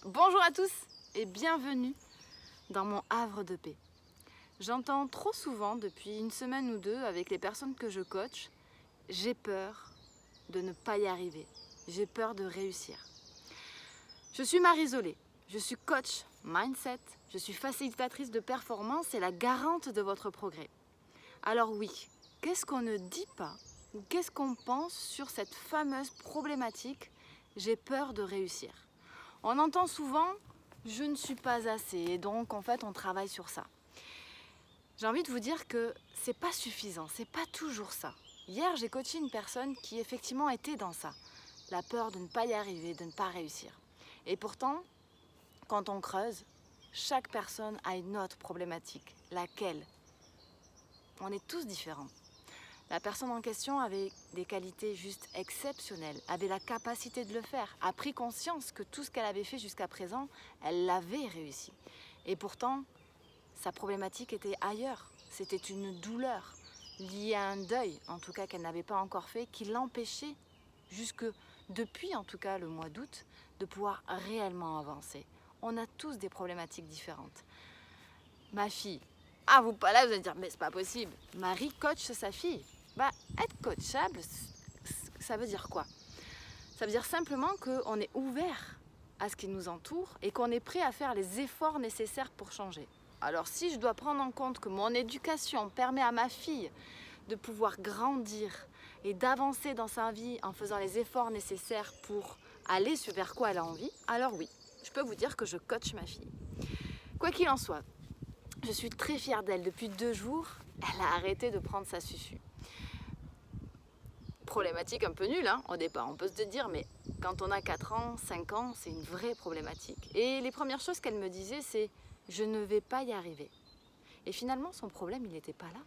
Bonjour à tous et bienvenue dans mon havre de paix. J'entends trop souvent depuis une semaine ou deux avec les personnes que je coach, j'ai peur de ne pas y arriver, j'ai peur de réussir. Je suis Marie Zolé, je suis coach mindset, je suis facilitatrice de performance et la garante de votre progrès. Alors oui, qu'est-ce qu'on ne dit pas ou qu'est-ce qu'on pense sur cette fameuse problématique « j'ai peur de réussir ». On entend souvent « je ne suis pas assez » et donc en fait on travaille sur ça. J'ai envie de vous dire que c'est pas suffisant, c'est pas toujours ça. Hier j'ai coaché une personne qui effectivement était dans ça, la peur de ne pas y arriver, de ne pas réussir. Et pourtant, quand on creuse, chaque personne a une autre problématique. Laquelle? On est tous différents. La personne en question avait des qualités juste exceptionnelles, avait la capacité de le faire, a pris conscience que tout ce qu'elle avait fait jusqu'à présent, elle l'avait réussi. Et pourtant, sa problématique était ailleurs. C'était une douleur liée à un deuil, en tout cas qu'elle n'avait pas encore fait, qui l'empêchait, jusque depuis en tout cas le mois d'août, de pouvoir réellement avancer. On a tous des problématiques différentes. Ma fille, vous pas là, vous allez dire, mais c'est pas possible. Marie coach sa fille. Être coachable, ça veut dire quoi? Ça veut dire simplement qu'on est ouvert à ce qui nous entoure et qu'on est prêt à faire les efforts nécessaires pour changer. Alors si je dois prendre en compte que mon éducation permet à ma fille de pouvoir grandir et d'avancer dans sa vie en faisant les efforts nécessaires pour aller vers quoi elle a envie, alors oui, je peux vous dire que je coach ma fille. Quoi qu'il en soit, je suis très fière d'elle. Depuis 2 jours, elle a arrêté de prendre sa susu. Problématique un peu nulle au départ, on peut se dire, mais quand on a 4 ans, 5 ans, c'est une vraie problématique. Et les premières choses qu'elle me disait, c'est « je ne vais pas y arriver ». Et finalement, son problème, il n'était pas là.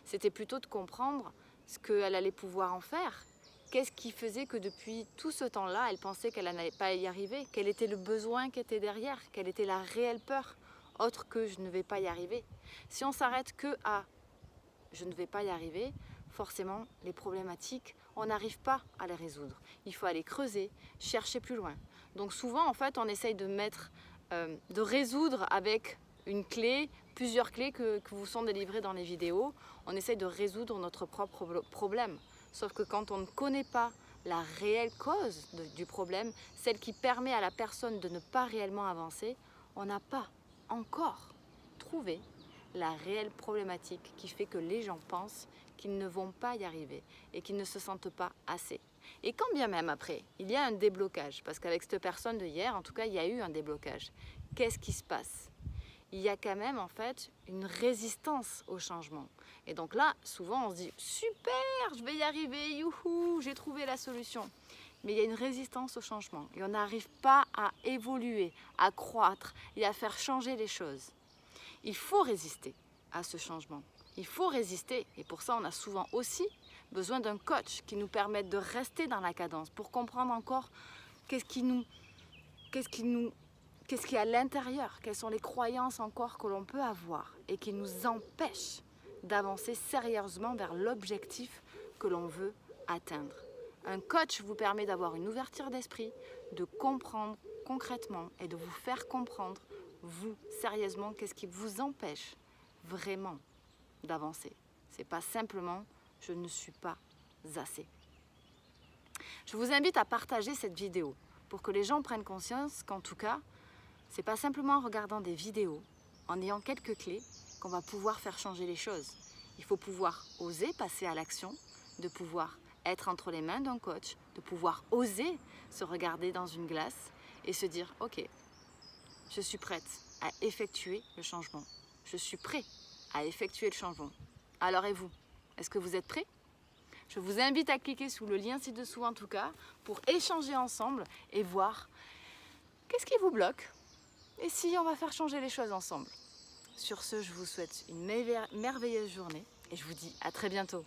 C'était plutôt de comprendre ce qu'elle allait pouvoir en faire. Qu'est-ce qui faisait que depuis tout ce temps-là, elle pensait qu'elle n'allait pas y arriver? Quel était le besoin qui était derrière? Quelle était la réelle peur, autre que « je ne vais pas y arriver ». Si on s'arrête que à « je ne vais pas y arriver », forcément, les problématiques, on n'arrive pas à les résoudre. Il faut aller creuser, chercher plus loin. Donc souvent, en fait, on essaye de résoudre avec une clé, plusieurs clés que vous sont délivrées dans les vidéos. On essaye de résoudre notre propre problème. Sauf que quand on ne connaît pas la réelle cause du problème, celle qui permet à la personne de ne pas réellement avancer, on n'a pas encore trouvé la réelle problématique qui fait que les gens pensent qu'ils ne vont pas y arriver et qu'ils ne se sentent pas assez. Et quand bien même après, il y a un déblocage, parce qu'avec cette personne de hier, en tout cas, il y a eu un déblocage. Qu'est-ce qui se passe? Il y a quand même en fait une résistance au changement. Et donc là, souvent on se dit « super, je vais y arriver, youhou, j'ai trouvé la solution ». Mais il y a une résistance au changement et on n'arrive pas à évoluer, à croître et à faire changer les choses. Il faut résister à ce changement. Il faut résister et pour ça on a souvent aussi besoin d'un coach qui nous permette de rester dans la cadence pour comprendre encore qu'est-ce qui est à l'intérieur, quelles sont les croyances encore que l'on peut avoir et qui nous empêchent d'avancer sérieusement vers l'objectif que l'on veut atteindre. Un coach vous permet d'avoir une ouverture d'esprit, de comprendre concrètement et de vous faire comprendre, vous, sérieusement, qu'est-ce qui vous empêche vraiment d'avancer. C'est pas simplement « je ne suis pas assez ». Je vous invite à partager cette vidéo pour que les gens prennent conscience qu'en tout cas, c'est pas simplement en regardant des vidéos, en ayant quelques clés, qu'on va pouvoir faire changer les choses. Il faut pouvoir oser passer à l'action, de pouvoir être entre les mains d'un coach, de pouvoir oser se regarder dans une glace et se dire « ok, je suis prête à effectuer le changement. Je suis prêt à effectuer le changement. Alors et vous? Est-ce que vous êtes prêts? » Je vous invite à cliquer sous le lien ci-dessous en tout cas pour échanger ensemble et voir qu'est-ce qui vous bloque et si on va faire changer les choses ensemble. Sur ce, je vous souhaite une merveilleuse journée et je vous dis à très bientôt.